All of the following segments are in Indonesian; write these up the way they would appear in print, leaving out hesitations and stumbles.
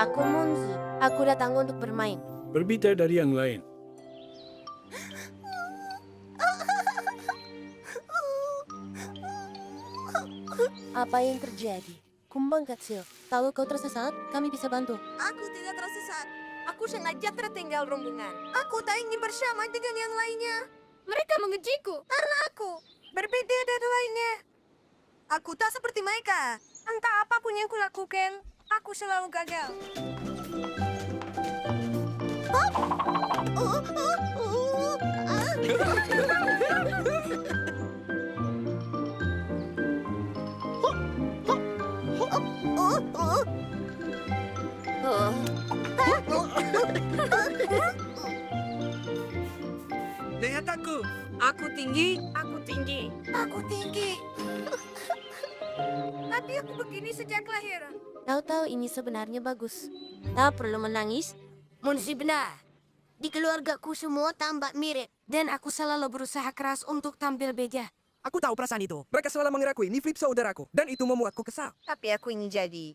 Aku Munzi. Aku datang untuk bermain. Berbeda dari yang lain. Apa yang terjadi? Kumbang kecil, kalau kau tersesat, kami bisa bantu. Aku tidak tersesat. Aku sengaja tertinggal rombongan. Aku tak ingin bersama dengan yang lainnya. Mereka mengejiku karena aku berbeda dari lainnya. Aku tak seperti mereka. Entah apapun yang kulakukan, aku selalu gagal. Lihat aku. Aku tinggi, Aku tinggi. aku tinggi. Tapi aku begini sejak lahir. Tahu-tahu ini sebenarnya bagus. Tak perlu menangis. Munzi benar. Di keluargaku semua tampak mirip. Dan aku selalu berusaha keras untuk tampil beda. Aku tahu perasaan itu. Mereka selalu mengiraku ini flip saudaraku. Dan itu membuatku kesal. Tapi aku ingin jadi.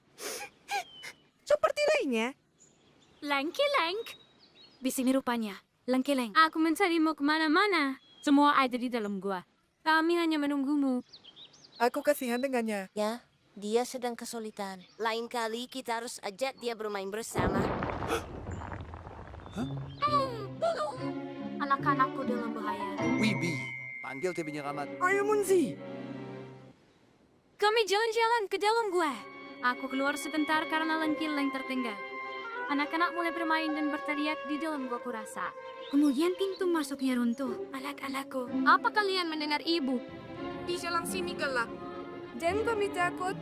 Seperti lainnya. Langki-lang. Di sini rupanya. Langki-lang. Aku mencarimu kemana-mana. Semua ada di dalam gua. Kami hanya menunggumu. Aku kasihan dengannya. Ya, dia sedang kesulitan. Lain kali kita harus ajak dia bermain bersama. Anak-anakku dalam bahaya. Wibi, panggil tim penyelamat. Ayo Munzi. Kami jalan-jalan ke dalam gua. Aku keluar sebentar karena Langki-lang tertinggal. Anak-anak mulai bermain dan berteriak di dalam gua kurasa. Kemudian pintu masuknya runtuh. Anak-anakku, Apa kalian mendengar ibu? di selang sini gelap. Dan kami takut.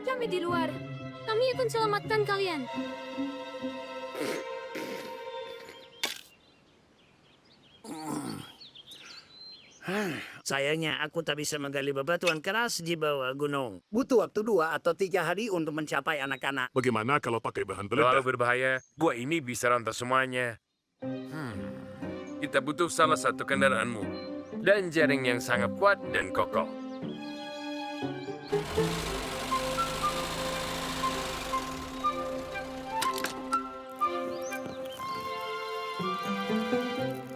Kami di luar. Kami akan selamatkan kalian. Sayangnya aku tak bisa menggali bebatuan keras di bawah gunung. Butuh waktu 2 atau 3 hari untuk mencapai anak-anak. Bagaimana kalau pakai bahan Terlalu peledak? berbahaya, gua ini bisa rantai semuanya. Kita butuh salah satu kendaraanmu. Dan jaring yang sangat kuat dan kokoh.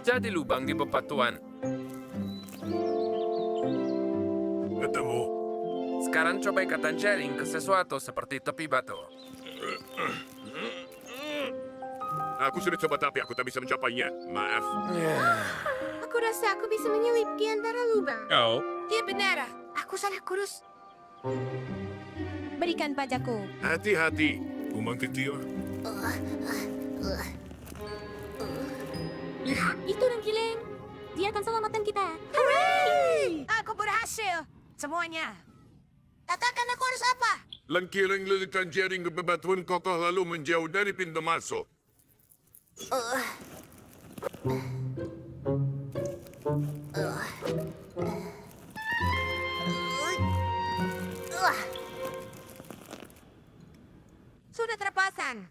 Jadi lubang di bebatuan. Ketemu. Sekarang coba ikatan jaring ke sesuatu seperti tepi batu. Aku sudah coba tapi aku tak bisa mencapainya. Maaf. Aku rasa aku bisa menyelip di antara lubang. Kau? Dia benar. Aku salah kurus. Berikan padaku. Hati-hati. Kumbang kecil. Itu Langki-lang. Dia akan selamatkan kita. Hooray! Aku berhasil. Semuanya. Katakan aku harus apa? Langkiling lilitan jaring ke bebatuan kokoh lalu menjauh dari pintu masuk. Sudah terpasang.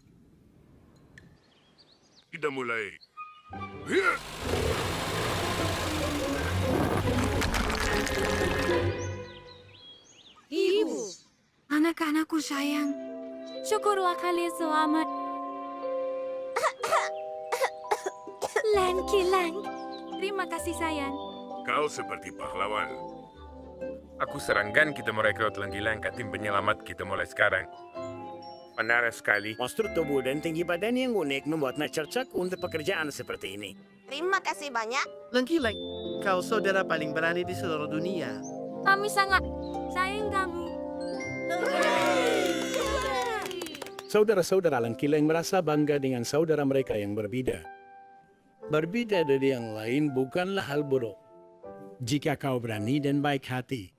Kita mulai. Hiya! Ibu. Anak-anakku sayang. Syukurlah kalian selamat. Langki-lang. Terima kasih sayang. Kau seperti pahlawan. Aku seranggan kita merekrut Langki-lang ke tim penyelamat kita mulai sekarang. Benar sekali. Postur tubuh dan tinggi badan yang unik membuatnya cocok untuk pekerjaan seperti ini. Terima kasih banyak. Langki-lang, kau saudara paling berani di seluruh dunia. Kami sangat sayang kamu. Saudara-saudara Langkiling merasa bangga dengan saudara mereka yang berbeda. Berbeda dari yang lain bukanlah hal buruk. Jika kau berani dan baik hati.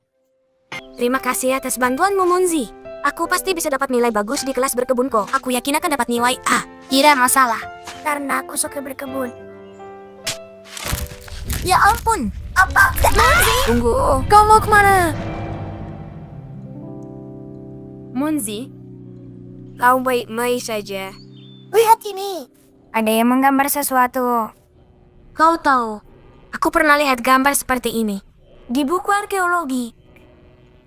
Terima kasih atas bantuanmu, Munzi. Aku pasti bisa dapat nilai bagus di kelas berkebunku. Aku yakin akan dapat nilai A. Tidak masalah, karena aku suka berkebun. Ya ampun, apa? Munzi! Tunggu, kau mau kemana? Munzi, kau baik-baik saja. Lihat ini. Ada yang menggambar sesuatu. Kau tahu, aku pernah lihat gambar seperti ini di buku arkeologi.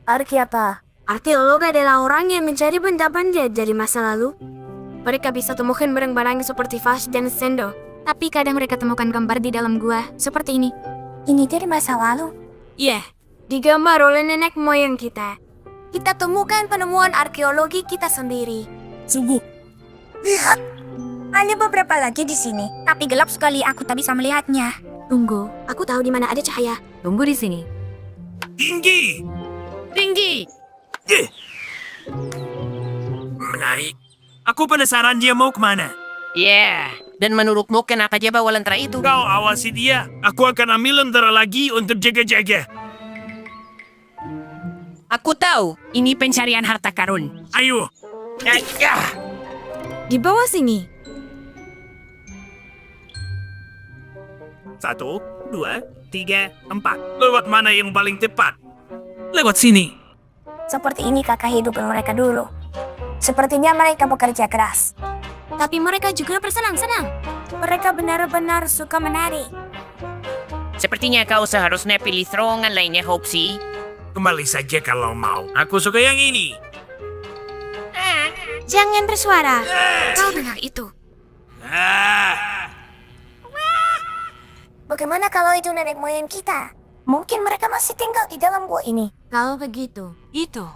Arke apa? Arkeolog adalah orang yang mencari benda-benda dari masa lalu. Mereka bisa temukan barang-barang seperti vas dan sendok. Tapi kadang mereka temukan gambar di dalam gua, seperti ini. Ini dari masa lalu. Iya, digambar oleh nenek moyang kita. Kita temukan penemuan arkeologi kita sendiri. Sungguh, Lihat, ada beberapa lagi di sini. Tapi gelap sekali, aku tak bisa melihatnya. Tunggu, aku tahu di mana ada cahaya. Tunggu di sini. tinggi! Tinggi! Menarik. Aku penasaran dia mau kemana. Dan menurutmu kenapa dia bawa lentera itu? Kau awasi dia. Aku akan ambil lentera lagi untuk jaga-jaga. Aku tahu, ini pencarian harta karun. Ayo. Di bawah sini. 1, 2, 3, 4. Lewat mana yang paling tepat? Lewat sini. Seperti ini kakak hidup mereka dulu. Sepertinya mereka bekerja keras. Tapi mereka juga bersenang-senang. Mereka benar-benar suka menari. Sepertinya kau seharusnya pilih terowongan lainnya, Hopsy. Kembali saja kalau mau. Aku suka yang ini. Jangan bersuara. Kau dengar itu? Bagaimana kalau itu nenek moyang kita? Mungkin mereka masih tinggal di dalam gua ini. Kalau begitu, itu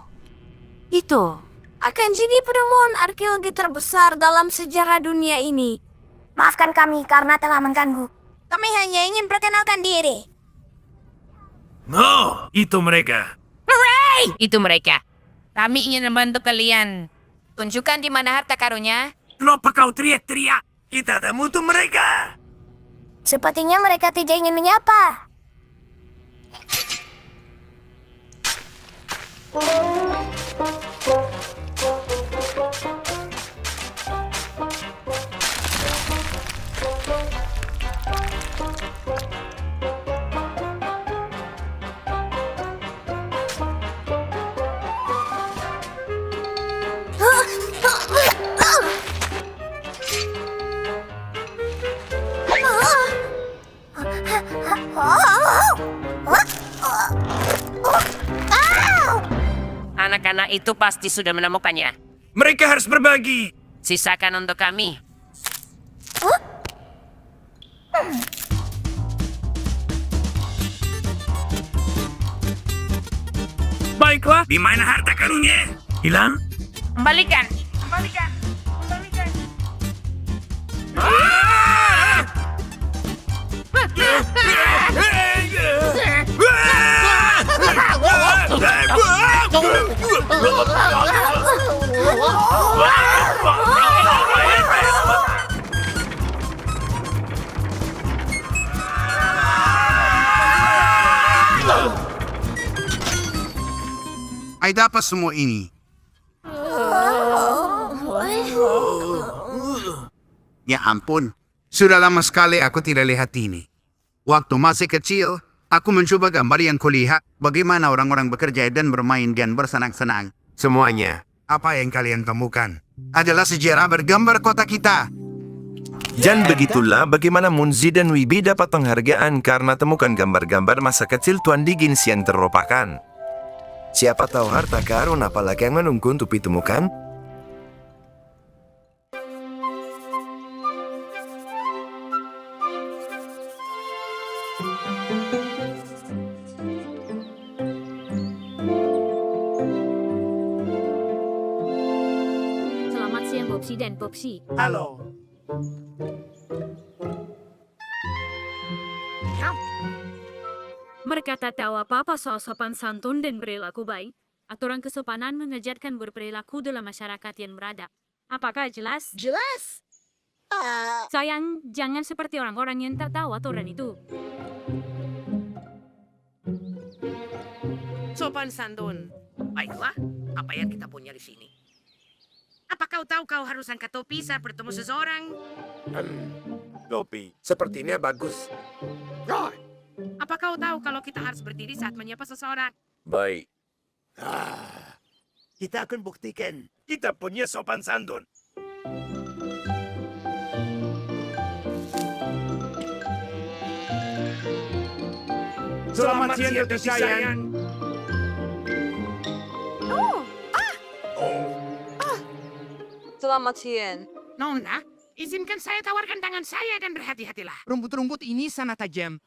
akan jadi penemuan arkeologi terbesar dalam sejarah dunia ini. Maafkan kami karena telah mengganggu. Kami hanya ingin perkenalkan diri. Oh, itu mereka. Itu mereka. Kami ingin membantu kalian. Tunjukkan di mana harta karunnya. Kenapa kau teriak-teriak? Kita tak butuh mereka. Sepertinya mereka tidak ingin menyapa. Anak-anak itu pasti sudah menemukannya. Mereka harus berbagi. Sisakan untuk kami. Baiklah, di mana harta karunnya? Hilang? Kembalikan. Ada apa semua ini? Ya ampun, sudah lama sekali aku tidak lihat ini. Waktu masih kecil, aku mencoba gambar yang kulihat bagaimana orang-orang bekerja dan bermain dan bersenang-senang. Semuanya. Apa yang kalian temukan adalah sejarah bergambar kota kita. Dan begitulah bagaimana Munzi dan Wibi dapat penghargaan karena temukan gambar-gambar masa kecil Tuan Diggins yang terlupakan. Siapa tahu harta karun apalagi yang menunggu untuk ditemukan? Selamat siang, Bobsi dan Popsi. Halo. Mereka tak tahu apa-apa soal sopan santun dan perilaku baik. Aturan kesopanan mengajarkan berperilaku dalam masyarakat yang beradab. Apakah jelas? Jelas. Sayang, jangan seperti orang-orang yang tak tahu aturan itu. Sopan santun. Baiklah, apa yang kita punya di sini? Apa kau tahu kau harus angkat topi saat bertemu seseorang? Topi. Sepertinya bagus. Apa kau tahu kalau kita harus berdiri saat menyapa seseorang? Baik. Kita akan buktikan. Kita punya sopan santun. Selamat siang, Dr. Sayang. Selamat siang. Nona, izinkan saya tawarkan tangan saya dan berhati-hatilah. Rumput-rumput ini sangat tajam.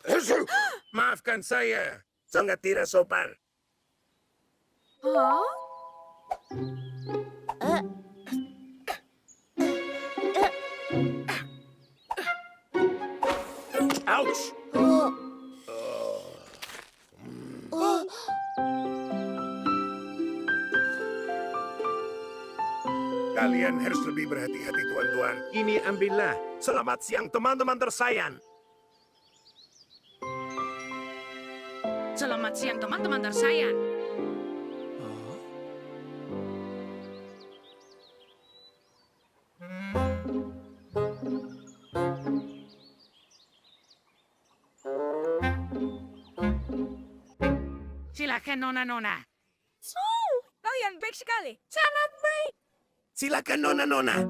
Maafkan saya, sangat tidak sopan. Oh? Ouch! Kalian harus lebih berhati-hati, tuan-tuan. Ini ambillah. Selamat siang, teman-teman tersayang. Selamat siang teman-teman tersayang. Silakan Nona. Kalian baik sekali. Silakan, Nona.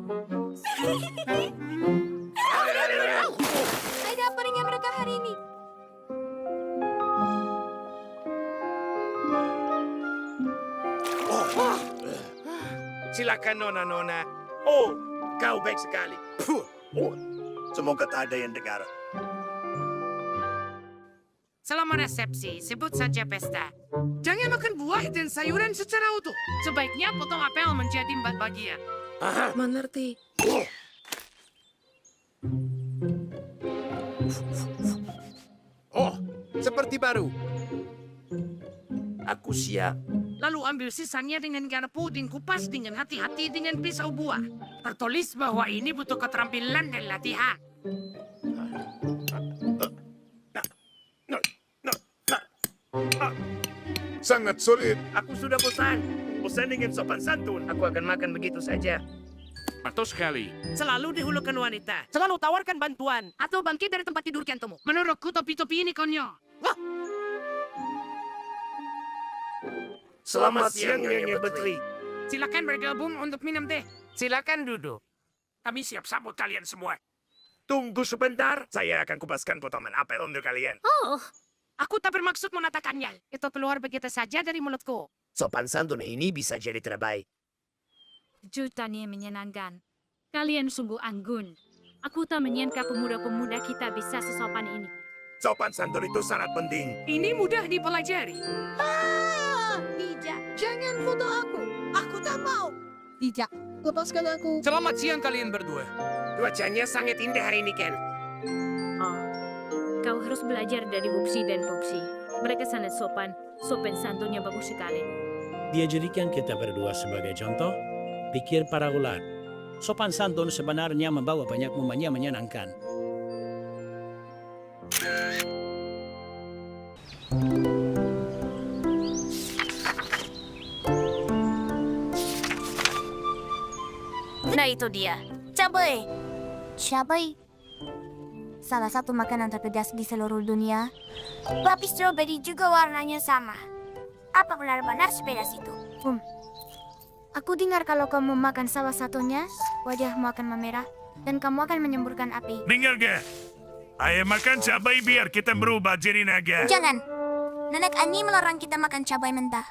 Ada apa dengan mereka hari ini? Silakan, Nona. Oh, kau baik sekali. Semoga tak ada yang dengar. Selama resepsi, sebut saja pesta. Jangan makan buah dan sayuran secara utuh. Sebaiknya potong apel menjadi 4 bagian. Mengerti. Oh, seperti baru. Aku siap. Lalu ambil sisanya dengan garpu dan kupas dengan hati-hati dengan pisau buah. Tertulis bahwa ini butuh keterampilan dan latihan. Sangat sulit. Aku sudah bosan. Bosan dengan sopan santun. Aku akan makan begitu saja. Atau sekali. Selalu dihulukan wanita. Selalu tawarkan bantuan. Atau bangkit dari tempat tidur kantomu. Menurutku topi-topi ini konyol. Selamat siang, Nyonya Betri. Silakan bergabung untuk minum teh. Silakan duduk. Kami siap sambut kalian semua. Tunggu sebentar. Saya akan kupaskan potongan apel untuk kalian. Oh, Aku tak bermaksud menatakannya. Itu keluar begitu saja dari mulutku. Sopan santun ini bisa jadi terbaik. kejutan yang menyenangkan. Kalian sungguh anggun. Aku tak menyangka pemuda-pemuda kita bisa sesopan ini. Sopan santun itu sangat penting. Ini mudah dipelajari. Tidak, jangan foto aku. Aku tak mau. Tidak, lepaskan aku. Selamat siang kalian berdua. Cuacanya sangat indah hari ini, Ken. Oh, kau harus belajar dari Bupsi dan Popsi. Mereka sangat sopan santunnya bagus sekali. Dia jadikan kita berdua sebagai contoh. Pikir para ulat. Sopan santun sebenarnya membawa banyak momen yang menyenangkan. Nah itu dia. Cabai. Cabai. Salah satu makanan terpedas di seluruh dunia. Tapi strawberry juga warnanya sama. Apa benar-benar sepedas itu? Aku dengar kalau kamu makan salah satunya, wajahmu akan memerah dan kamu akan menyemburkan api. Dengar gak? Ayo makan cabai biar kita berubah jadi naga. Jangan. Nenek Ani melarang kita makan cabai mentah.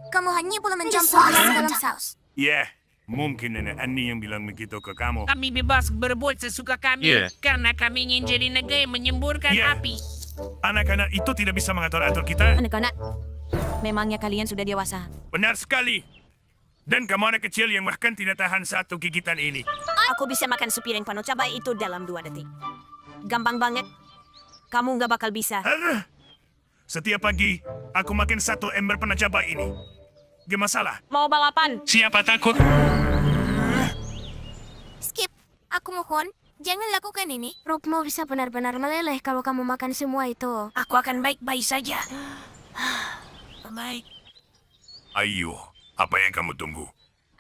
Kamu hanya boleh mencampurnya ke dalam saus. Ya, mungkin nenek Ani yang bilang begitu ke kamu. Kami bebas berbuat sesuka kami. Karena kami ingin jadi naga yang menyemburkan api. Anak-anak itu tidak bisa mengatur-atur kita. Anak-anak, memangnya kalian sudah dewasa? Benar sekali. Dan kamu anak kecil yang bahkan tidak tahan satu gigitan ini. Aku bisa makan sepiring penuh cabai itu dalam 2 detik. Gampang banget. Kamu nggak bakal bisa. Setiap pagi, aku makan 1 ember penuh cabai ini. Gak masalah. Mau balapan? Siapa takut? Skip, aku mohon, jangan lakukan ini. Perutmu bisa benar-benar meleleh kalau kamu makan semua itu. Aku akan baik-baik saja. Baik. Ayo, apa yang kamu tunggu?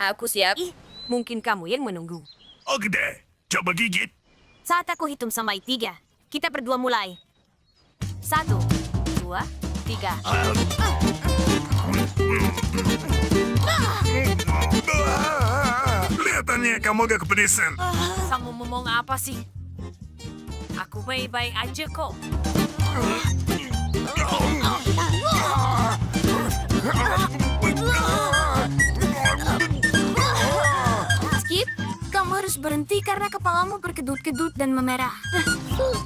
Aku siap. Mungkin kamu yang menunggu. Oke deh, coba gigit. Saat aku hitung sampai 3, kita berdua mulai. 1, 2, 3. Kelihatannya kamu agak kepedisan. Kamu ngomong apa sih? Aku baik-baik aja kok. Skip, kamu harus berhenti karena kepalamu berkedut-kedut dan memerah.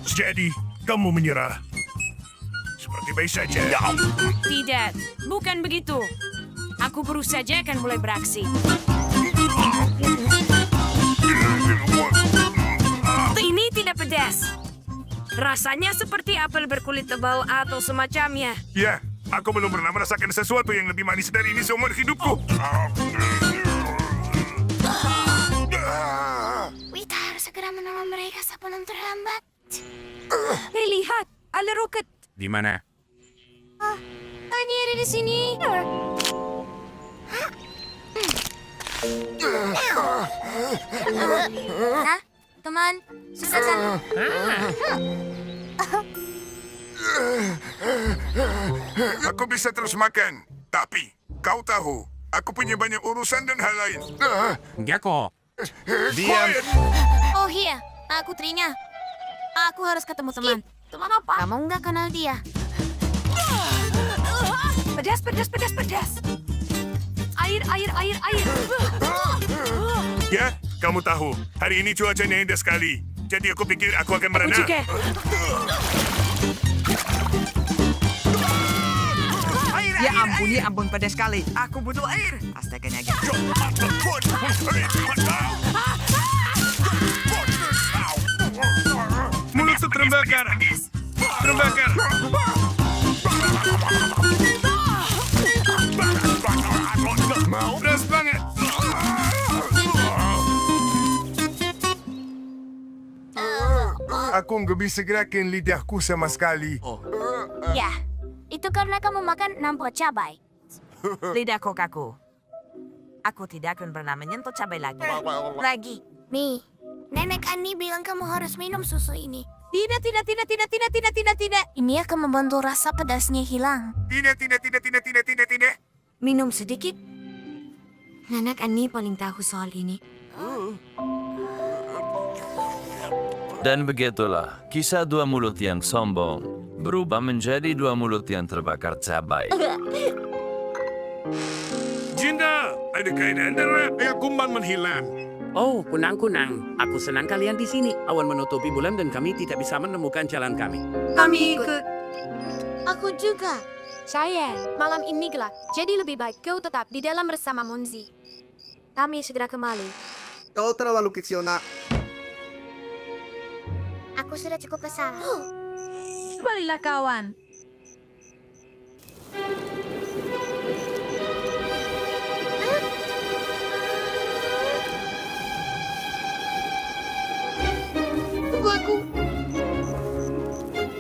Jadi, kamu menyerah. Seperti baik saja. Tidak, bukan begitu. Aku baru saja akan mulai beraksi. Ini tidak pedas. Rasanya seperti apel berkulit tebal atau semacamnya. Ya, aku belum pernah merasakan sesuatu yang lebih manis dari ini seumur hidupku. Wita harus segera menolong mereka sebelum terlambat. Hei, lihat. Ada roket. Di mana? Tanya ada di sini. Hah? Teman, sudah kan? Aku bisa terus makan, tapi kau tahu, aku punya banyak urusan dan hal lain. Enggak kok. Diam. Oh iya, aku Trinya. Aku harus ketemu teman. Teman apa? Kamu nggak kenal dia. Pedas, pedas, pedas, pedas. Air, air, air, air. Ya, kamu tahu, hari ini cuacanya indah sekali. Jadi aku pikir aku akan berenang. Ya ampun, pedas sekali. Aku butuh air. Astaganya gitu. Mulutku terbakar. Terbakar. Pedas banget. Aku nggak bisa gerakin lidahku sama sekali. Ya, itu karena kamu makan nampol cabai. Lidahku kaku. Aku tidak akan pernah menyentuh cabai lagi. Mi, Nenek Ani bilang kamu harus minum susu ini. Tidak, tidak, tidak, tidak, tidak, tidak, tidak, tidak. Ini akan membantu rasa pedasnya hilang. Tidak. Minum sedikit. Nenek Ani paling tahu soal ini. Dan begitulah, kisah dua mulut yang sombong berubah menjadi dua mulut yang terbakar cabai. Jinda, ada keadaan darah. Air kumbang menghilang. Oh, kunang-kunang. Aku senang kalian di sini. Awan menutupi bulan dan kami tidak bisa menemukan jalan kami. Kami ikut. Aku juga. Saya, malam ini gelap. Jadi lebih baik kau tetap di dalam bersama Monzi. Kami segera kembali. Kau terlalu kecil, nak. Aku sudah cukup besar. Kembalilah kawan. Tunggu aku.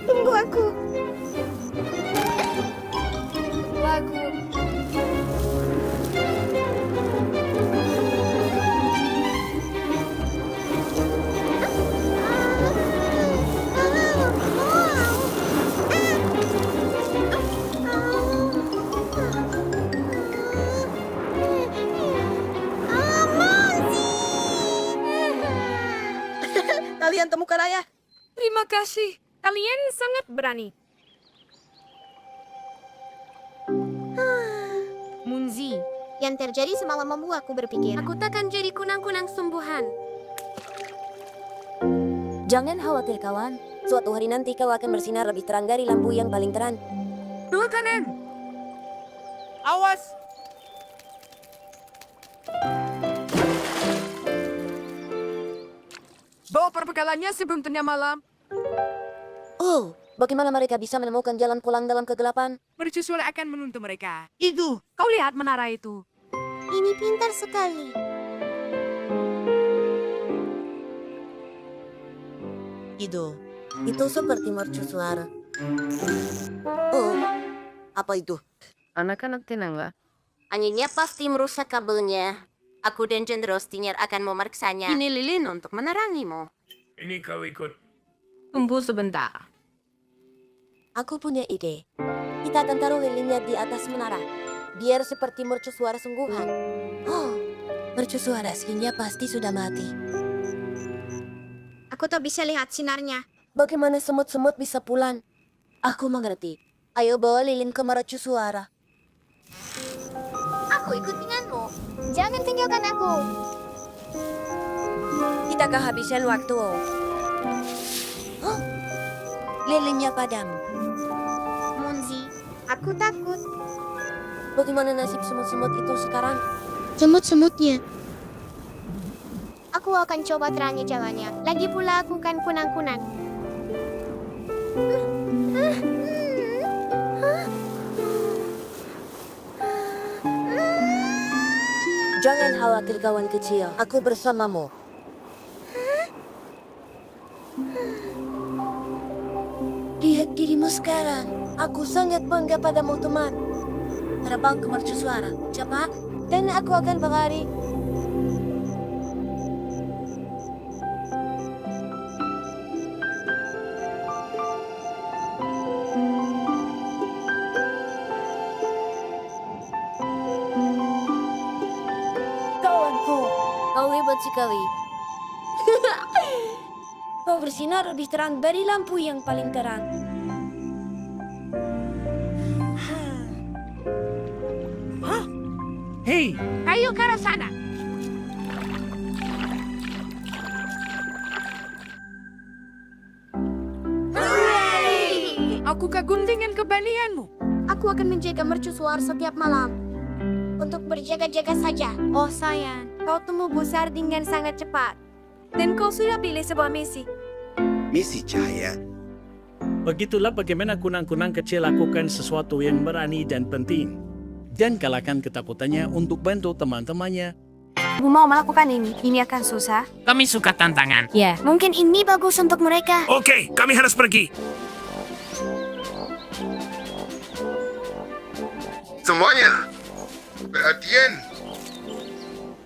Tunggu aku. Tunggu aku. Kalian temukan ayah. Terima kasih. Kalian sangat berani. Munzi, yang terjadi semalam membuatku berpikir. Aku takkan jadi kunang-kunang sumbuhan. Jangan khawatir kawan, suatu hari nanti kau akan bersinar lebih terang dari lampu yang paling terang. Dua kanan. Awas. Bawa perbekalannya sebelum tengah malam. Oh, bagaimana mereka bisa menemukan jalan pulang dalam kegelapan? Mercusuar akan menuntut mereka. Itu, kau lihat menara itu. Ini pintar sekali. Itu seperti mercusuar. Oh, apa itu? Anak-anak tenanglah. Anginnya pasti merusak kabelnya. Aku dan Jenderal Stinger akan memeriksanya. Ini lilin untuk menerangimu. Ini kau ikut. Tunggu sebentar. Aku punya ide. Kita akan taruh lilinnya di atas menara. Biar seperti mercusuar sungguhan. Oh, mercusuar aslinya pasti sudah mati. Aku tak bisa lihat sinarnya. Bagaimana semut-semut bisa pulang? Aku mengerti. Ayo bawa lilin ke mercusuara. Aku ikut denganmu. Jangan tinggalkan aku. kita kehabisan waktu. Hah? Lilinnya padam. Monzi, aku takut. Bagaimana nasib semut-semut itu sekarang? Semut-semutnya. Aku akan coba terangi jalannya. Lagi pula aku kan kunang-kunang. Jangan khawatir kawan kecil, aku bersamamu. Lihat dirimu sekarang. Aku sangat bangga padamu, teman. Terbang ke mercusuara, cepat, dan aku akan berlari. Kawanku, kau hebat sekali. Kau bersinar lebih terang dari lampu yang paling terang. Hei, Ayo ke arah sana. Aku kagum dengan keberanianmu. Aku akan menjaga mercusuar setiap malam. Untuk berjaga-jaga saja. Oh sayang, kau tumbuh besar dengan sangat cepat. Dan kau sudah pilih sebuah misi. Misi cahaya. Begitulah bagaimana kunang-kunang kecil lakukan sesuatu yang berani dan penting. Dan kalahkan ketakutannya untuk bantu teman-temannya. Aku mau melakukan ini akan susah. kami suka tantangan. Ya, mungkin ini bagus untuk mereka. Oke, kami harus pergi. Semuanya, perhatian.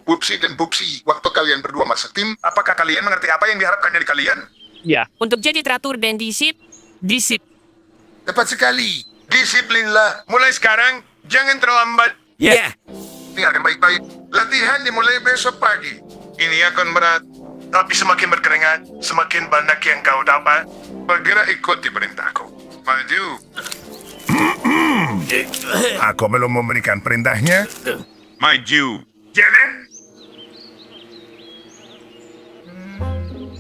Pupsi dan Pupsi, waktu kalian berdua masuk tim, apakah kalian mengerti apa yang diharapkan dari kalian? Ya. Untuk jadi teratur dan disip. Tepat sekali. Disiplinlah. Mulai sekarang, jangan terlambat. Ya. Dengarkan baik-baik. Latihan dimulai besok pagi. Ini akan berat. Tapi semakin berkeringat, semakin banyak yang kau dapat. Bergerak ikuti perintahku. Maju. Aku belum memberikan perintahnya. Maju. Jalan.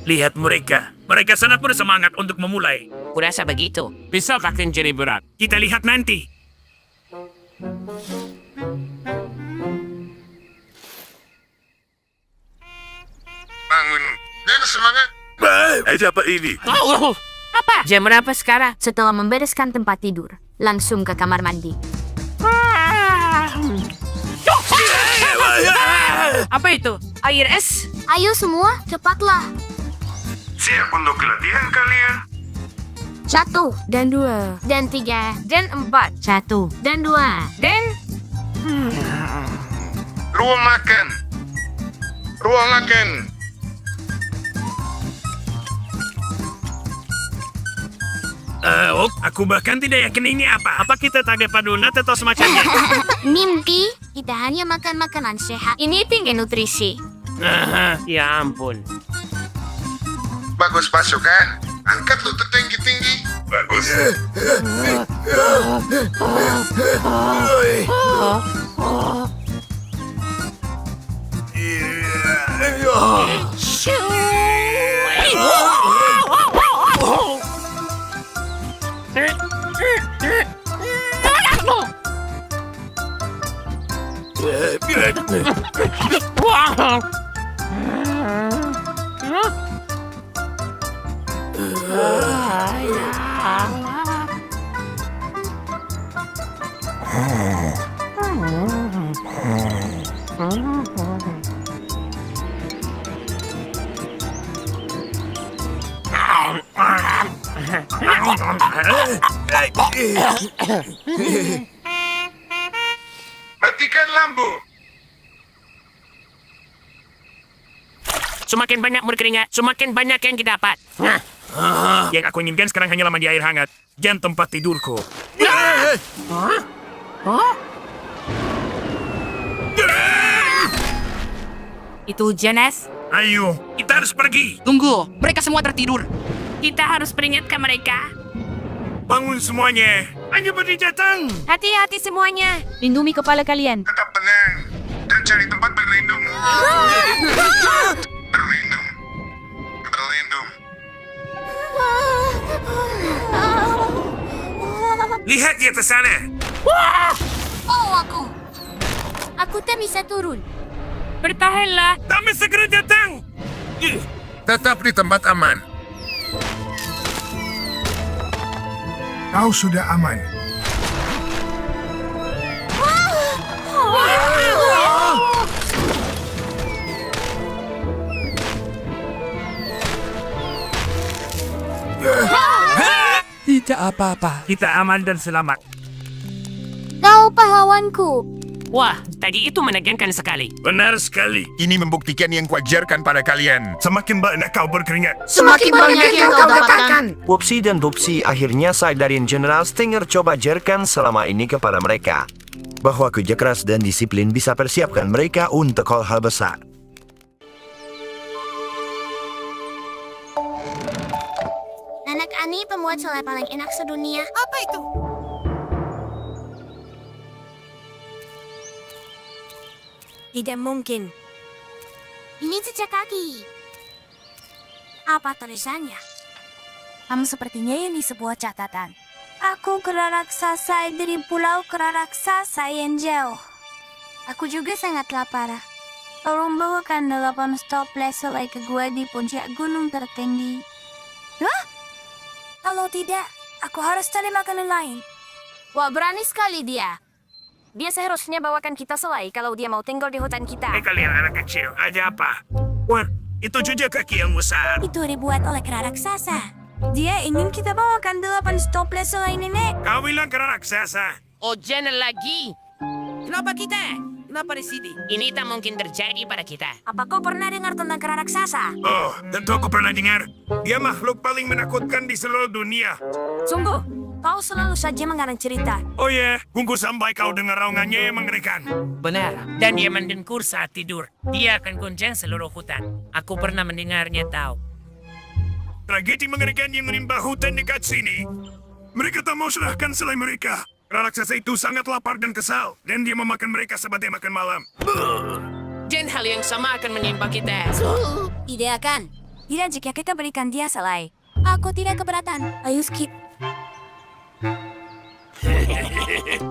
Lihat mereka. Mereka sangat bersemangat untuk memulai. Kurasa begitu. Besok akan jadi berat. Kita lihat nanti. Bangun. Dan semangat. Siapa ini? Apa? Jam berapa sekarang? Setelah membereskan tempat tidur, langsung ke kamar mandi. Apa itu? Air es? Ayo semua, cepatlah. Siap untuk latihan kalian. 1 dan 2 dan 3 dan 4. 1 dan 2 dan Ruang makan. Ruang makan. Aku bahkan tidak yakin ini apa. Apa kita tagih padunat atau semacamnya? mimpi. Kita hanya makan makanan sehat. Ini tinggi nutrisi. Ya ampun. Bagus pasukan. Angkat lutut tinggi-tinggi. Bagus. Matikan lampu. Semakin banyak berkeringat, semakin banyak yang didapat. Yang aku inginkan sekarang hanyalah mandi air hangat. Dan tempat tidurku. Itu Janes. Ayo, kita harus pergi. Tunggu, mereka semua tertidur. Kita harus peringatkan mereka. Bangun semuanya. Hanya berdiri datang. Hati-hati semuanya. Lindungi kepala kalian. Tetap tenang. Dan cari tempat berlindung. Berlindung. Lihat di atas sana. Oh, aku tak bisa turun. Bertahanlah. Kami segera datang. Tetap di tempat aman. Kau sudah aman. Tidak apa-apa. Kita aman dan selamat. Kau pahlawanku. Wah, tadi itu menegangkan sekali. Benar sekali. Ini membuktikan yang kuajarkan pada kalian. Semakin banyak kau berkeringat, Semakin banyak yang kau dapatkan. Whoopsie dan Boopsie akhirnya sadarin General Stinger coba ajarkan selama ini kepada mereka. Bahwa kerja keras dan disiplin bisa persiapkan mereka untuk hal-hal besar. Anak Ani pembuat selai paling enak sedunia. Apa itu? Tidak mungkin. Ini jejak kaki. Apa tulisannya? Kamu sepertinya ini sebuah catatan. Aku kera raksasa dari pulau kera raksasa yang jauh. Aku juga sangat lapar. Tolong bawakan 8 toples selai ke gua di puncak gunung tertinggi. Hah? Kalau tidak, aku harus cari makanan lain. Wah, berani sekali dia. Dia seharusnya bawakan kita selai kalau dia mau tinggal di hutan kita. kalian anak kecil, ada apa? Wah, itu jejak kaki yang besar. Itu dibuat oleh kera raksasa. Dia ingin kita bawakan 8 toples selai nenek. Kau bilang kera raksasa. Oh, jangan lagi. Kenapa kita? Kenapa di sini? Ini tak mungkin terjadi pada kita. Apa kau pernah dengar tentang kera raksasa? Oh, tentu aku pernah dengar. Dia makhluk paling menakutkan di seluruh dunia. Sungguh, kau selalu saja mengarang cerita. Oh ya, tunggu sampai kau dengar raungannya yang mengerikan. Benar. Dan dia mendengkur saat tidur. Dia akan goncang seluruh hutan. Aku pernah mendengarnya tahu. Tragedi mengerikan yang menimpa hutan dekat sini. Mereka tak mau serahkan selai mereka. Kera raksasa itu sangat lapar dan kesal. Dan dia memakan mereka sebagai makan malam. Dan hal yang sama akan menimpa kita. Tidak akan. Tidak jika kita berikan dia selai. Aku tidak keberatan. Ayo skip.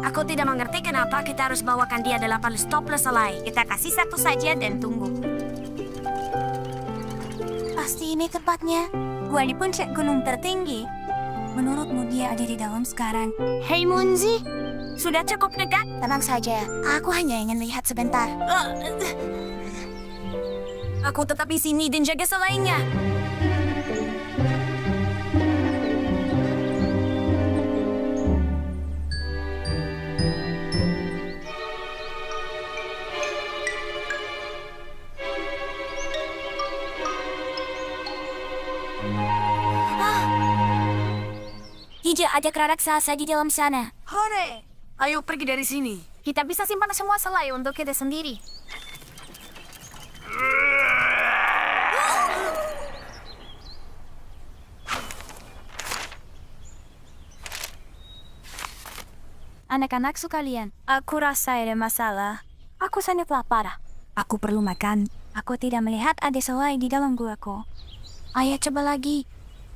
Aku tidak mengerti kenapa kita harus bawakan dia 8 toples selai. Kita kasih satu saja dan tunggu. Pasti ini tempatnya. Gua di puncak gunung tertinggi. Menurutmu dia ada di dalam sekarang? Hei Munzi, sudah cukup dekat? Tenang saja. Aku hanya ingin lihat sebentar. Aku tetap di sini dan jaga selainya. Tidak ada kera raksasa di dalam sana. Hore! Ayo pergi dari sini. Kita bisa simpan semua selai untuk kita sendiri. Anak-anak sekalian, aku rasa ada masalah. Aku sangat lapar. Aku perlu makan. Aku tidak melihat ada selai di dalam guaku. Ayo coba lagi.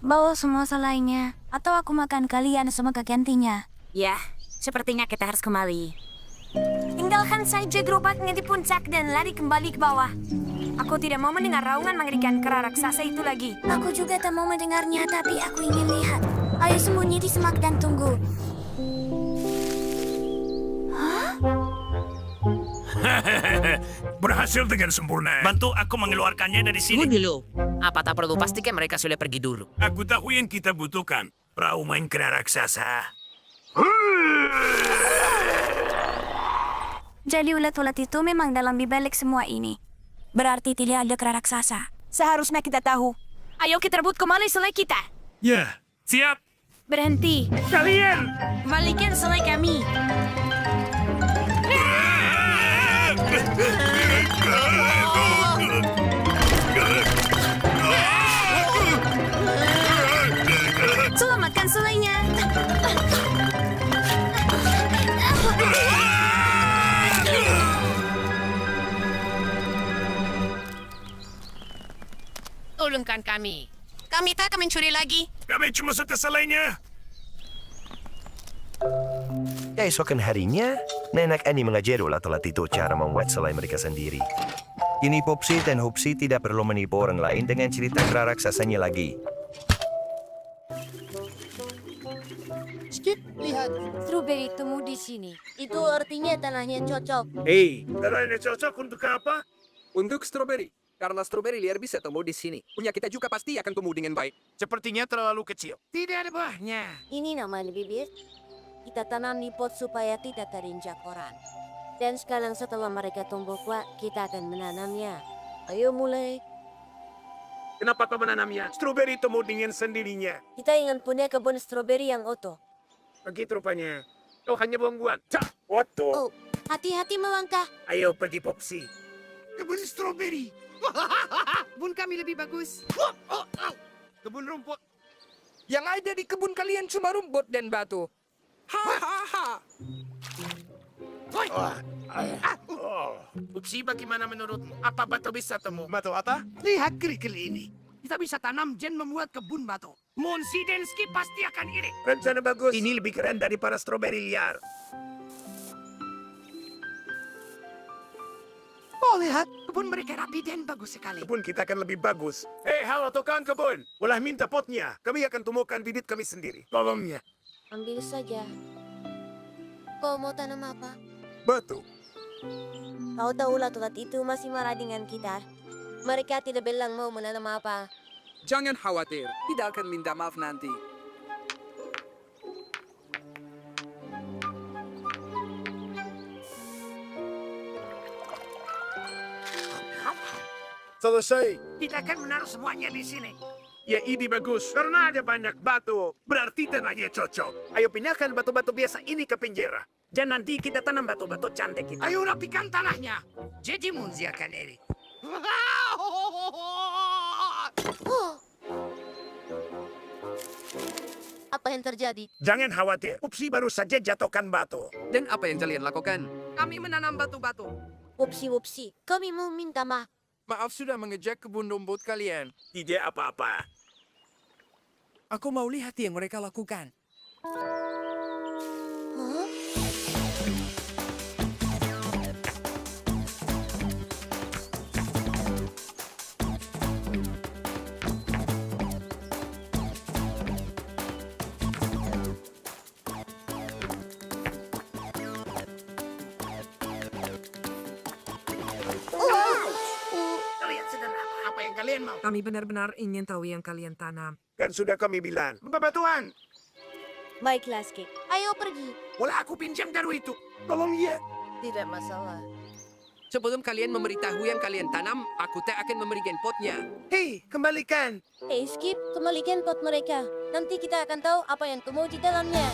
Bawa semua selainya. Atau aku makan kalian semoga gantinya. Ya, sepertinya kita harus kembali. Tinggalkan saja gerobaknya di puncak dan lari kembali ke bawah. Aku tidak mau mendengar raungan mengerikan kera raksasa itu lagi. Aku juga tak mau mendengarnya, tapi aku ingin lihat. Ayo sembunyi di semak dan tunggu. Berhasil dengan sempurna. Bantu aku mengeluarkannya dari sini. Tunggu dulu. Apa tak perlu pastikan mereka sudah pergi dulu? Aku tahu yang kita butuhkan. Perahu main kera raksasa. Jadi ulat-ulat itu memang dalam dibalik semua ini. Berarti tidak ada kera raksasa. Seharusnya kita tahu. Ayo kita rebut kembali selai kita. Ya, siap. Berhenti. Kalian! Balikan selai kami. Selamatkan selainya. Tolongkan kami. Kami tak akan mencuri lagi. Kami cuma setes lainnya. Keesokan harinya, Nenek Annie mengajar ulat itu cara membuat selai mereka sendiri. Kini Popsi dan Hopsi tidak perlu menipu orang lain dengan cerita kera raksasanya lagi. Skip, lihat. Strawberry tumbuh di sini. Itu artinya tanahnya cocok. Hei, Tanahnya cocok untuk apa? Untuk stroberi. Karena stroberi liar bisa tumbuh di sini. Punya kita juga pasti akan tumbuh dengan baik. Sepertinya terlalu kecil. Tidak ada buahnya. Ini namanya bibit. Kita tanam di pot supaya tidak terinjak orang. Dan sekarang setelah mereka tumbuh kuat, kita akan menanamnya. Ayo mulai. Kenapa kau menanamnya? Stroberi tumbuh dengan sendirinya. Kita ingin punya kebun stroberi yang utuh. Begitu rupanya. Kau hanya buang-buang. Cak, wato. Oh, hati-hati melangkah. Ayo pergi Popsi. Kebun stroberi. Kebun kami lebih bagus. Kebun rumput. Yang ada di kebun kalian cuma rumput dan batu. Hahaha. Upsi, bagaimana menurutmu? Apa batu bisa temu? Batu apa? Lihat kerikil ini. Kita bisa tanam dan membuat kebun batu. Monsi dan Skip pasti akan iri. Rencana bagus. Ini lebih keren daripada stroberi liar. Oh, lihat. Kebun mereka rapi dan bagus sekali. Kebun kita akan lebih bagus. Hei, halo tukang kebun. Boleh minta potnya. Kami akan tumbuhkan bibit kami sendiri. Tolongnya. Ambil saja. Kau mau tanam apa? Batu. Kau tahu ulat-ulat itu masih marah dengan kita. Mereka tidak bilang mau menanam apa. Jangan khawatir. Tidak akan minta maaf nanti. Selesai. Kita akan menaruh semuanya di sini. Ya, ini bagus. Karena ada banyak batu, berarti tanahnya cocok. Ayo pindahkan batu-batu biasa ini ke penjara. Dan nanti kita tanam batu-batu cantik itu. Ayo rapikan tanahnya. Jadi Monsi akan iri. Apa yang terjadi? Jangan khawatir. Upsi baru saja jatuhkan batu. Dan apa yang kalian lakukan? Kami menanam batu-batu. Wupsi, kami mau minta maaf. Maaf sudah mengejek kebun rumput kalian. Tidak apa-apa. Aku mau lihat yang mereka lakukan. Hah? Kalian sedang apa yang kalian mau? Kami benar-benar ingin tahu yang kalian tanam. Kan sudah kami bilang. Bebatuan. Baiklah, Skip. Ayo pergi. Boleh aku pinjam daru itu? Tolong ya. Tidak masalah. Sebelum kalian memberitahu yang kalian tanam, aku tak akan memberikan potnya. Hei, kembalikan. Skip, kembalikan pot mereka. Nanti kita akan tahu apa yang tumbuh di dalamnya.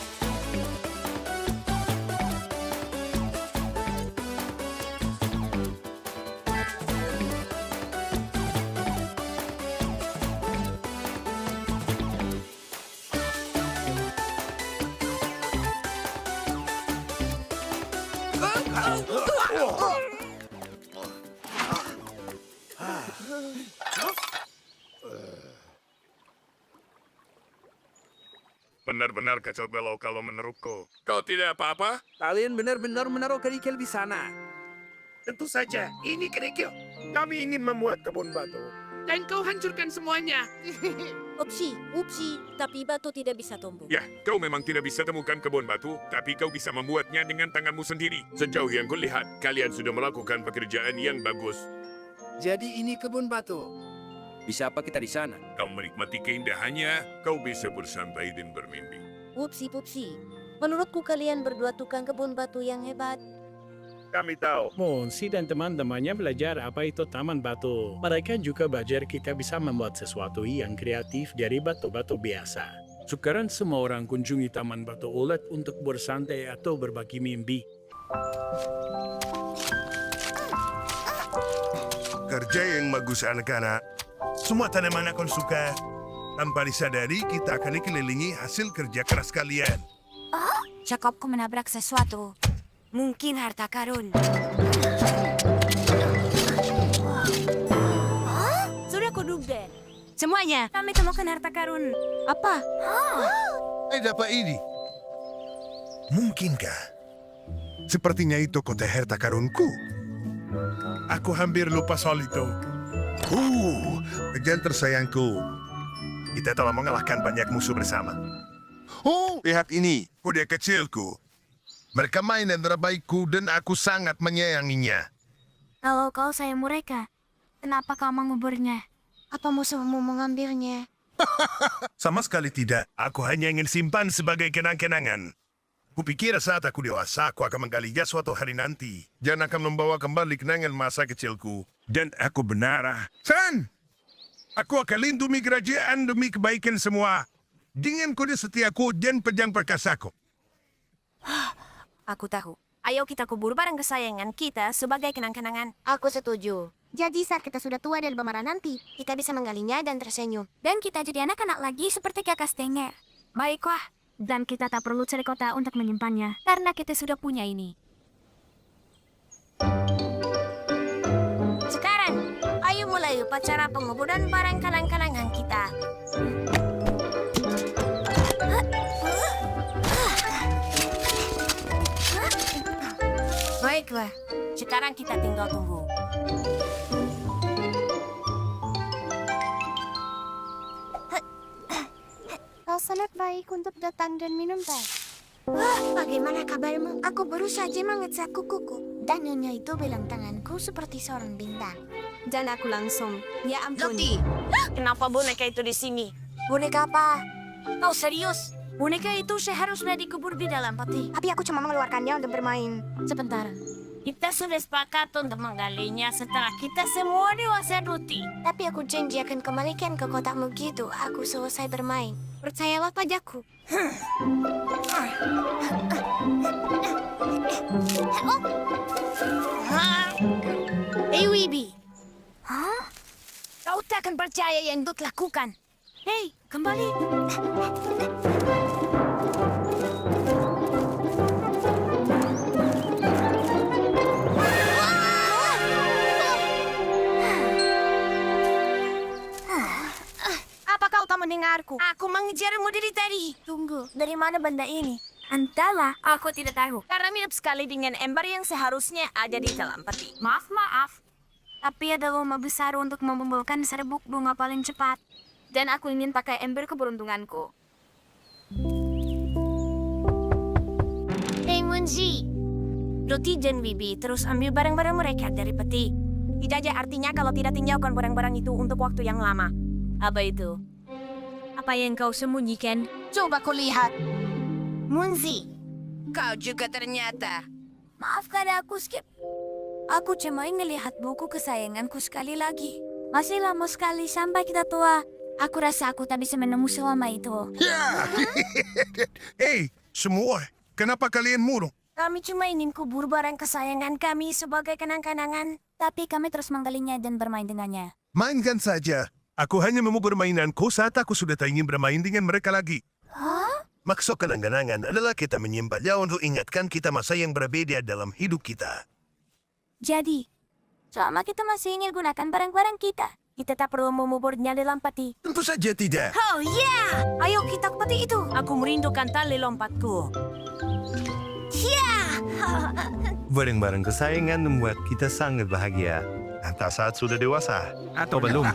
Benar-benar kacau balau kalau menurutku. Kau tidak apa-apa? Kalian benar-benar menaruh kerikil di sana. Tentu saja, ini kerikil. Kami ingin membuat kebun batu. Dan kau hancurkan semuanya. Upsi, tapi batu tidak bisa tumbuh. Ya, kau memang tidak bisa temukan kebun batu, tapi kau bisa membuatnya dengan tanganmu sendiri. Sejauh yang kulihat, kalian sudah melakukan pekerjaan yang bagus. Jadi ini kebun batu. Bisa apa kita di sana? Kau menikmati keindahannya, kau bisa bersantai dan bermimpi. Upsi, menurutku kalian berdua tukang kebun batu yang hebat. Kami tahu. Monsi dan teman-temannya belajar apa itu taman batu. Mereka juga belajar kita bisa membuat sesuatu yang kreatif dari batu-batu biasa. Sekarang semua orang kunjungi taman batu ulet untuk bersantai atau berbagi mimpi. Kerja yang bagus anak-anak. Semua tanaman akan suka. Tanpa disadari, kita akan dikelilingi hasil kerja keras kalian. Jacobku menabrak sesuatu. Mungkin harta karun. Sudah kudubden. Semua semuanya. Kami temukan harta karun. Apa? Dapat ini. Mungkinkah? Sepertinya itu kota harta karunku. Aku hampir lupa soal itu. Bagian tersayangku. Kita telah mengalahkan banyak musuh bersama. Lihat ini, kuda kecilku. Mereka mainan terbaikku dan aku sangat menyayanginya. Kalau kau sayang mereka, kenapa kau menguburnya? Apa musuhmu mengambilnya? Sama sekali tidak. Aku hanya ingin simpan sebagai kenang-kenangan. Kupikir saat aku dewasa, aku akan menggalinya suatu hari nanti. Dan akan membawa kembali kenangan masa kecilku. Dan aku benar. San! Aku akan lindungi kerajaan demi kebaikan semua. Dengan kuda setiaku dan pedang perkasaku. Aku tahu. Ayo kita kubur barang kesayangan kita sebagai kenang-kenangan. Aku setuju. Jadi saat kita sudah tua dan bermarah nanti, kita bisa menggalinya dan tersenyum. Dan kita jadi anak-anak lagi seperti kakak Stenger. Baiklah. Dan kita tak perlu cari kota untuk menyimpannya. Karena kita sudah punya ini. Sekarang, ayo mulai upacara penguburan barang kenang-kenangan kita. Baiklah, sekarang kita tinggal tunggu. Kau sangat baik untuk datang dan minum teh. Wah, bagaimana kabarmu? Aku baru saja mengecek kukuku. Dan nyonya itu bilang tanganku seperti seorang bintang. Dan aku langsung, ya ampun. Loti! Kenapa boneka itu di sini? Boneka apa? Kau serius? Boneka itu seharusnya dikubur di dalam peti. Tapi aku cuma mengeluarkannya untuk bermain. Sebentar. Kita sudah sepakat untuk menggalinya setelah kita semua dewasa, Ruti. Tapi aku janji akan kembalikan ke kotakmu gitu. Aku selesai bermain. Percayalah padaku. Hey, Wibi. Hah? Kau tak akan percaya yang Dut lakukan. Hei, kembali. Apa kau tak mendengarku? Aku mengejarmu dari tadi. Tunggu, dari mana benda ini? Entahlah, aku tidak tahu. Karena mirip sekali dengan ember yang seharusnya ada di dalam peti. Maaf. Tapi ada lomba besar untuk mengumpulkan serbuk bunga paling cepat. Dan aku ingin pakai ember keberuntunganku. Hei, Munzi. Roti dan Bibi terus ambil barang-barang mereka dari peti. Tidak ada artinya kalau tidak tinggalkan barang-barang itu untuk waktu yang lama. Apa itu? Apa yang kau sembunyikan? Coba kau lihat. Munzi. Kau juga ternyata. Maafkan aku, Skip. Aku cuma ingin lihat buku kesayanganku sekali lagi. Masih lama sekali sampai kita tua. Aku rasa aku tak bisa menemu selama itu. Ya! Hei, semua. Kenapa kalian murung? Kami cuma ingin kubur barang kesayangan kami sebagai kenang-kenangan. Tapi kami terus menggalinya dan bermain dengannya. Mainkan saja. Aku hanya mau bermainanku saat aku sudah tak ingin bermain dengan mereka lagi. Hah? Maksud kenang-kenangan adalah kita menyimpannya untuk ingatkan kita masa yang berbeda dalam hidup kita. Jadi, selama kita masih ingin gunakan barang-barang kita tak perlu menguburnya dalam peti. Tentu saja tidak. Oh yeah! Ayo kita ke peti itu. Aku merindukan tali lompatku. Yeah! Barang-barang kesayangan membuat kita sangat bahagia. Entah saat sudah dewasa. Atau belum.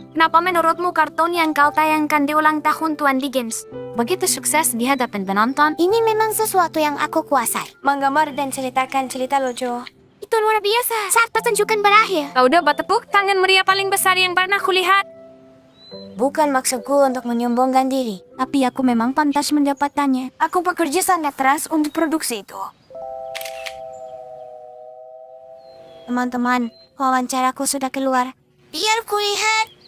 Kenapa menurutmu kartun yang kau tayangkan di ulang tahun Tuan Dickens begitu sukses di hadapan penonton? Ini memang sesuatu yang aku kuasai. Menggambar dan ceritakan cerita lucu. Itu luar biasa. Saat pertunjukan berakhir. Kau udah tepuk tangan meriah paling besar yang pernah kulihat. Bukan maksudku untuk menyombongkan diri. Tapi aku memang pantas mendapatkannya. Aku bekerja sangat keras untuk produksi itu. Teman-teman, wawancaraku sudah keluar. Biar kulihat.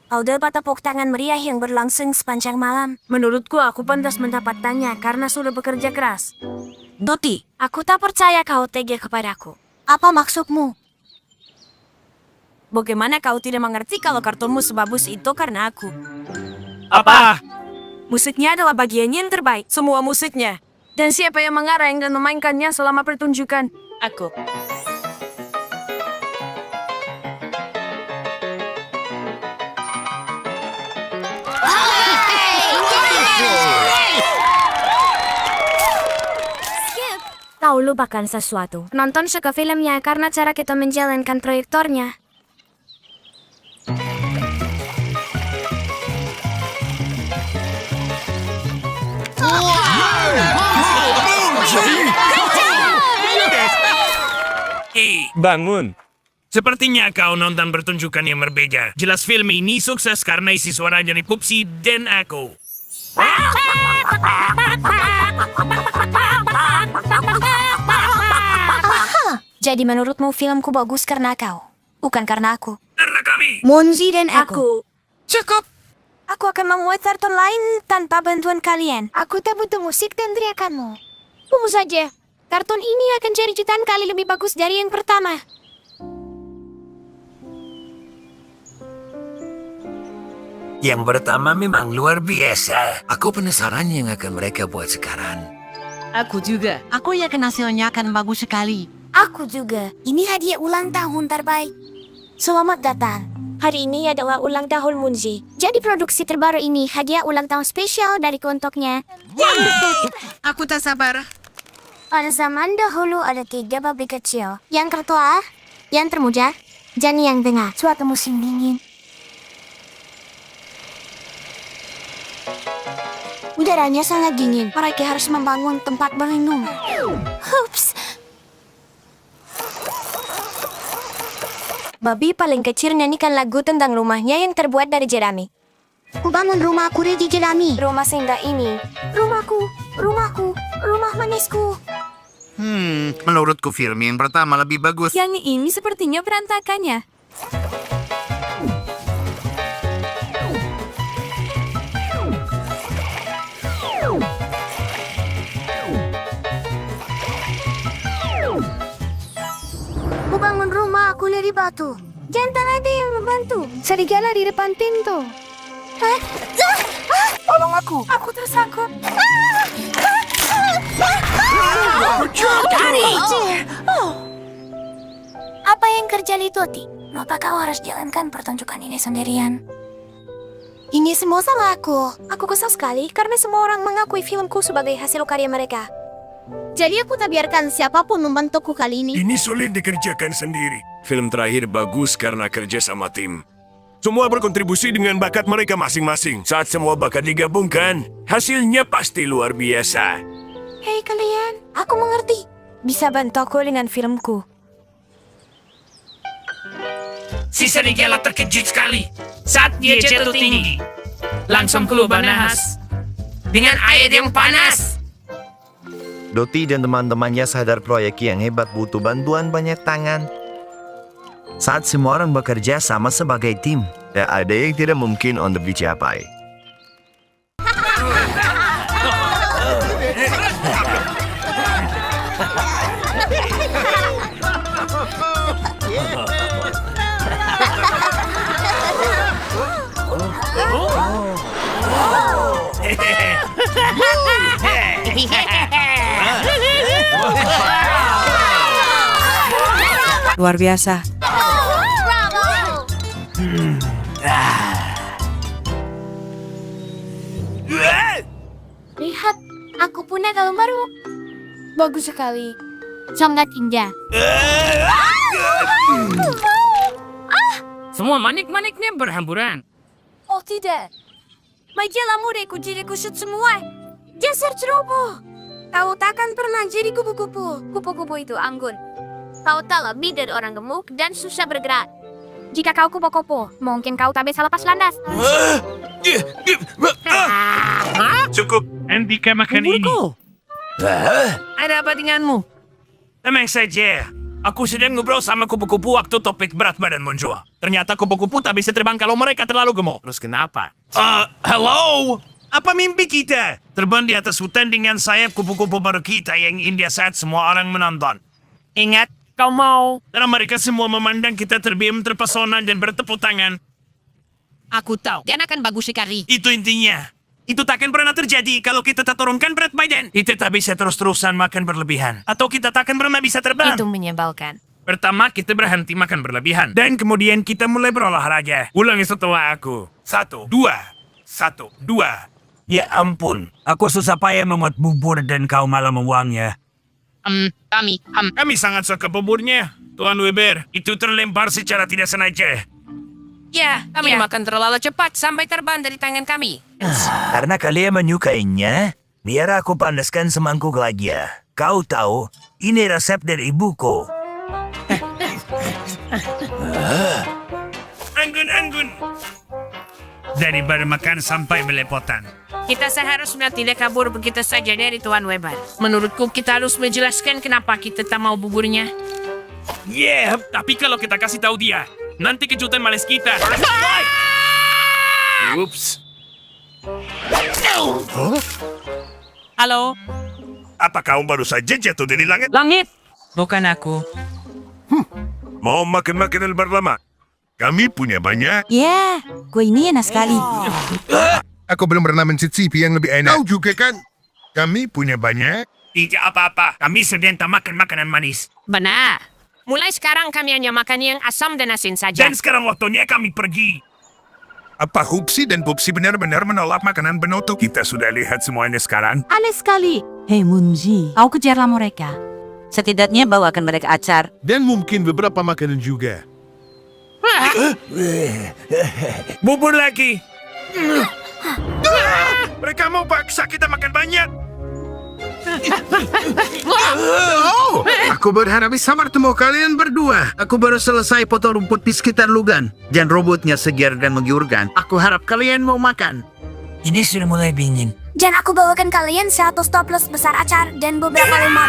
Kau dapat tepuk tangan meriah yang berlangsung sepanjang malam. Menurutku aku pantas mendapatkannya karena sudah bekerja keras. Doti, aku tak percaya kau tega kepadaku. Apa maksudmu? Bagaimana kau tidak mengerti kalau kartunmu sebagus itu karena aku? Apa? Musiknya adalah bagian yang terbaik, semua musiknya. Dan siapa yang mengarang dan memainkannya selama pertunjukan? Aku. Kau lupakan sesuatu. Nonton suka filmnya karena cara kita menjalankan proyektornya. Bangun. Sepertinya kau nonton pertunjukan yang berbeda. Jelas film ini sukses karena isi suara dari Pupsi dan aku. Jadi menurutmu filmku bagus karena kau, bukan karena aku. Karena kami. Monzi dan aku. Cukup. Aku akan membuat kartun lain tanpa bantuan kalian. Aku tak butuh musik dan teriakanmu. Tunggu saja. Kartun ini akan jadi jutaan kali lebih bagus dari yang pertama. Yang pertama memang luar biasa. Aku penasaran yang akan mereka buat sekarang. Aku juga. Aku yakin hasilnya akan bagus sekali. Aku juga. Ini hadiah ulang tahun terbaik. Selamat datang. Hari ini adalah ulang tahun Munzi. Jadi produksi terbaru ini hadiah ulang tahun spesial dariku untuknya. Aku tak sabar. Pada zaman dahulu ada 3 babi kecil. Yang tertua, yang termuda, dan yang tengah. Suatu musim dingin. Udaranya sangat dingin. Mereka harus membangun tempat berlindung. Hups. Babi paling kecil nyanyikan lagu tentang rumahnya yang terbuat dari jerami. Ku bangun rumahku di jerami. Rumah seindah ini. Rumahku, rumahku, rumah manisku. Menurutku film yang pertama lebih bagus. Yang ini sepertinya berantakannya. Ku bangun rumah aku dari batu. Jangan ada yang membantu. Serigala di depan pintu. Tolong aku tersangkut. Apa yang terjadi, Toti? Kenapa kau harus jalankan pertunjukan ini sendirian? Ini semua salah aku. Aku kesal sekali karena semua orang mengakui filmku sebagai hasil karya mereka. Jadi aku tak biarkan siapapun membantuku kali ini. Ini sulit dikerjakan sendiri. Film terakhir bagus karena kerja sama tim. Semua berkontribusi dengan bakat mereka masing-masing. Saat semua bakat digabungkan, hasilnya pasti luar biasa. Hei kalian, aku mengerti. Bisa bantu aku dengan filmku. Si serigala terkejut sekali saat dia jatuh tinggi. Langsung keluar nahas dengan air yang panas. Doti dan teman-temannya sadar proyek yang hebat butuh bantuan banyak tangan. Saat semua orang bekerja sama sebagai tim, tak ada yang tidak mungkin untuk dicapai. Luar biasa. Lihat, aku punya kalung baru. Bagus sekali. Sangat indah. Semua manik-maniknya berhamburan. Oh tidak. Majalah mudaku jadi kusut semua. Geser ceroboh. Kau takkan pernah jadi kupu-kupu. Kupu-kupu itu anggun. Kau tak lebih dari orang gemuk dan susah bergerak. Jika kau kupu-kupu, mungkin kau tak bisa lepas landas. Cukup, hentikan makan ini. Ada apa denganmu? Tenang saja. Aku sedang ngobrol sama kupu-kupu waktu topik berat badan muncul. Ternyata kupu-kupu tak bisa terbang kalau mereka terlalu gemuk. Terus kenapa? Hello? Apa mimpi kita? Terbang di atas hutan dengan sayap kupu-kupu baru kita yang indah saat semua orang menonton. Ingat, kau mau. Dan mereka semua memandang kita terbiam, terpesona, dan bertepuk tangan. Aku tahu. Dan akan bagus sekali. Itu intinya. Itu takkan pernah terjadi kalau kita tak turunkan berat badan. Kita tak bisa terus-terusan makan berlebihan. Atau kita takkan pernah bisa terbang. Itu menyebalkan. Pertama, kita berhenti makan berlebihan. Dan kemudian kita mulai berolahraga. Ulangi setelah aku. 1, 2. 1, 2. Ya ampun. Aku susah payah membuat bubur dan kau malah membuangnya. Kami sangat suka buburnya. Tuan Weber, itu terlempar secara tidak sengaja. Ya, kami makan terlalu cepat sampai terbang dari tangan kami. Karena kalian menyukainya, biar aku panaskan semangkuk lagi ya. Kau tahu, ini resep dari ibuku. Anggun. Daripada makan sampai belepotan. Kita seharusnya tidak kabur begitu saja dari Tuan Weber. Menurutku kita harus menjelaskan kenapa kita tak mau buburnya. Tapi kalau kita kasih tahu dia, nanti kejutan males kita. Ups. Halo? Apa kau baru saja jatuh dari langit? Langit? Bukan aku. Mau makan makanan berlama? Kami punya banyak. Ya, kue ini enak sekali. Aku belum pernah mencicipi yang lebih enak. Kau juga kan? Kami punya banyak. Tidak apa-apa, kami sedang tak makan makanan manis. Benar. Mulai sekarang kami hanya makan yang asam dan asin saja. Dan sekarang waktunya kami pergi. Apa Hupsi dan Pupsi benar-benar menolak makanan penutup? Kita sudah lihat semuanya sekarang. Aneh sekali. Hei Munji, kau kejarlah mereka. Setidaknya bawakan mereka acar. Dan mungkin beberapa makanan juga. Bubur lagi. Mereka mau paksa kita makan banyak. Aku berharap bisa bertemu kalian berdua. Aku baru selesai potong rumput di sekitar Lugan. Dan robotnya segar dan menggiurkan. Aku harap kalian mau makan. Ini sudah mulai dingin. Dan aku bawakan kalian 100 toples besar acar dan beberapa lemon.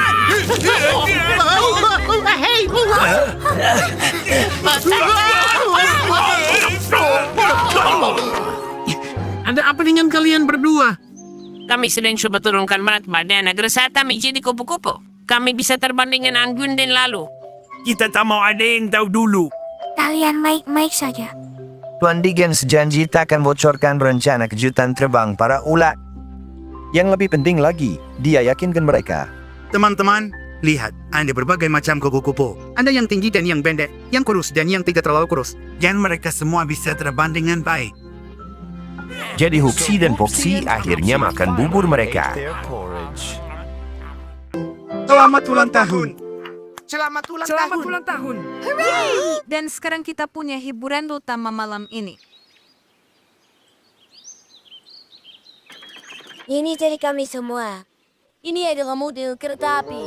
Ada apa dengan kalian berdua? Kami sedang coba turunkan berat badan agar saat kami jadi kupu-kupu. Kami bisa terbang dengan anggun dan lalu. Kita tak mau ada yang tahu dulu. Kalian baik-baik saja. Tuan Digen sejanji tak akan bocorkan rencana kejutan terbang para ulat. Yang lebih penting lagi, dia yakinkan mereka. Teman-teman, lihat, ada berbagai macam kupu-kupu. Ada yang tinggi dan yang pendek, yang kurus dan yang tidak terlalu kurus. Dan mereka semua bisa terbang dengan baik. Jadi Hupsi dan Popsi akhirnya makan bubur mereka. Selamat ulang tahun. Selamat ulang tahun. Dan sekarang kita punya hiburan utama malam ini. Ini dari kami semua. Ini adalah model kereta api.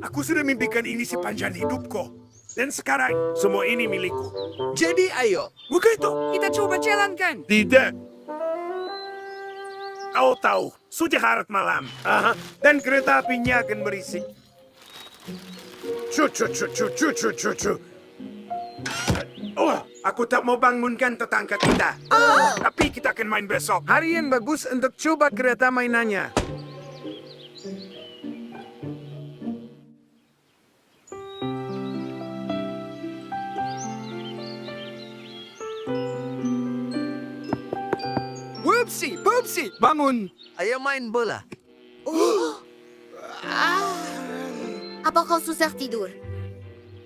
Aku sudah mimpikan ini sepanjang hidupku. Dan sekarang, semua ini milikku. Jadi ayo. Buka itu. Kita coba jalankan. Tidak. Kau tahu, sudah harap malam. Dan kereta apinya akan berisik. Cu. Oh, aku tak mau bangunkan tetangga kita. Tapi kita akan main besok. Hari yang bagus untuk coba kereta mainannya. Pupsi, bangun. Ayo main bola. Apa kau susah tidur?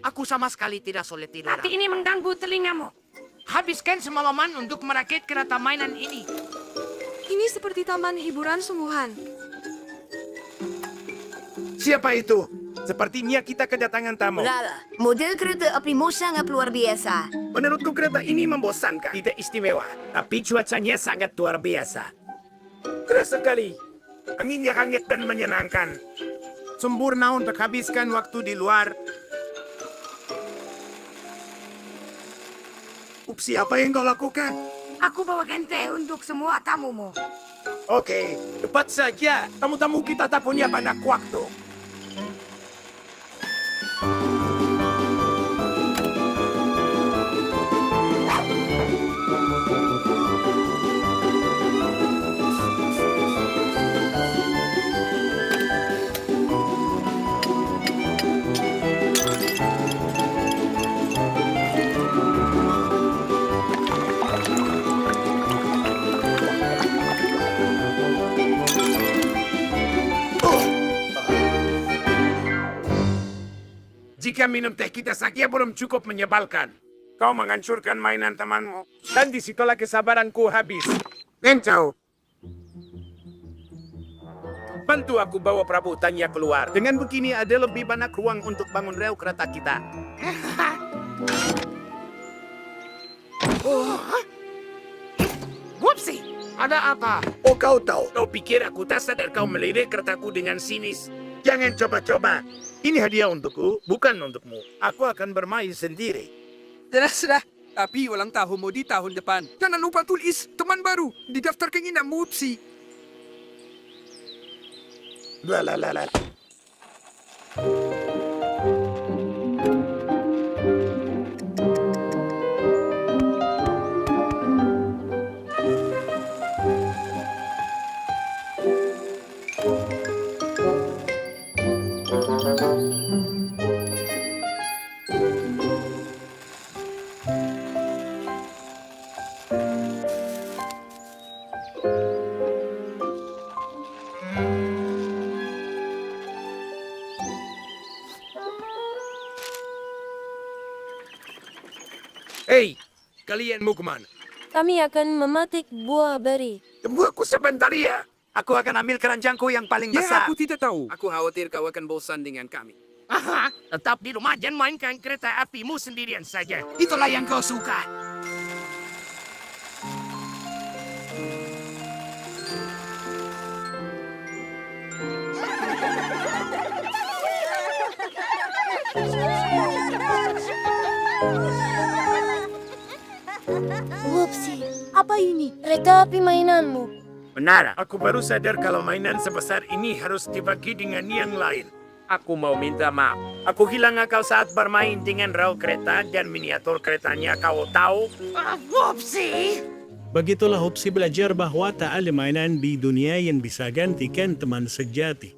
Aku sama sekali tidak sulit tidur. Hati ini mengganggu telingamu. Habiskan semalaman untuk merakit kereta mainan ini. Ini seperti taman hiburan sungguhan. Siapa itu? Sepertinya kita kedatangan tamu. Lala, model kereta apimu sangat luar biasa. Menurutku kereta ini membosankan. Tidak istimewa, tapi cuacanya sangat luar biasa. Keras sekali. Anginnya hangat dan menyenangkan. Sempurna untuk habiskan waktu di luar. Upsi, apa yang kau lakukan? Aku bawakan teh untuk semua tamumu. Oke, cepat saja. Tamu-tamu kita tak punya banyak waktu. Jika minum teh kita saja belum cukup menyebalkan. Kau menghancurkan mainan temanmu. Dan disitulah kesabaranku habis. Kencau. Bantu aku bawa perabotannya keluar. Dengan begini ada lebih banyak ruang untuk bangun rel kereta kita. Whoopsie! Ada apa? Oh kau tahu, kau pikir aku tak sadar kau melirik keretaku dengan sinis. Jangan coba-coba. Ini hadiah untukku, bukan untukmu. Aku akan bermain sendiri. Sudah. Tapi ulang tahunmu di tahun depan. Jangan lupa tulis teman baru di daftar keinginan Mupsi. Lalalala. Hei, kalian mau kemana? Kami akan memetik buah beri. Tunggu aku sebentar ya. Aku akan ambil keranjangku yang paling Ya, besar. aku tidak tahu. Aku khawatir kau akan bosan dengan kami. Aha, tetap di rumah dan mainkan kereta apimu sendirian saja. Itulah yang kau suka. Whoopsie, apa ini? Kereta api mainanmu. Benar, aku baru sadar kalau mainan sebesar ini harus dibagi dengan yang lain. Aku mau minta maaf. Aku hilang akal saat bermain dengan rel kereta dan miniatur keretanya, kau tahu? Whoopsie! Begitulah Hupsi belajar bahwa tak ada mainan di dunia yang bisa gantikan teman sejati.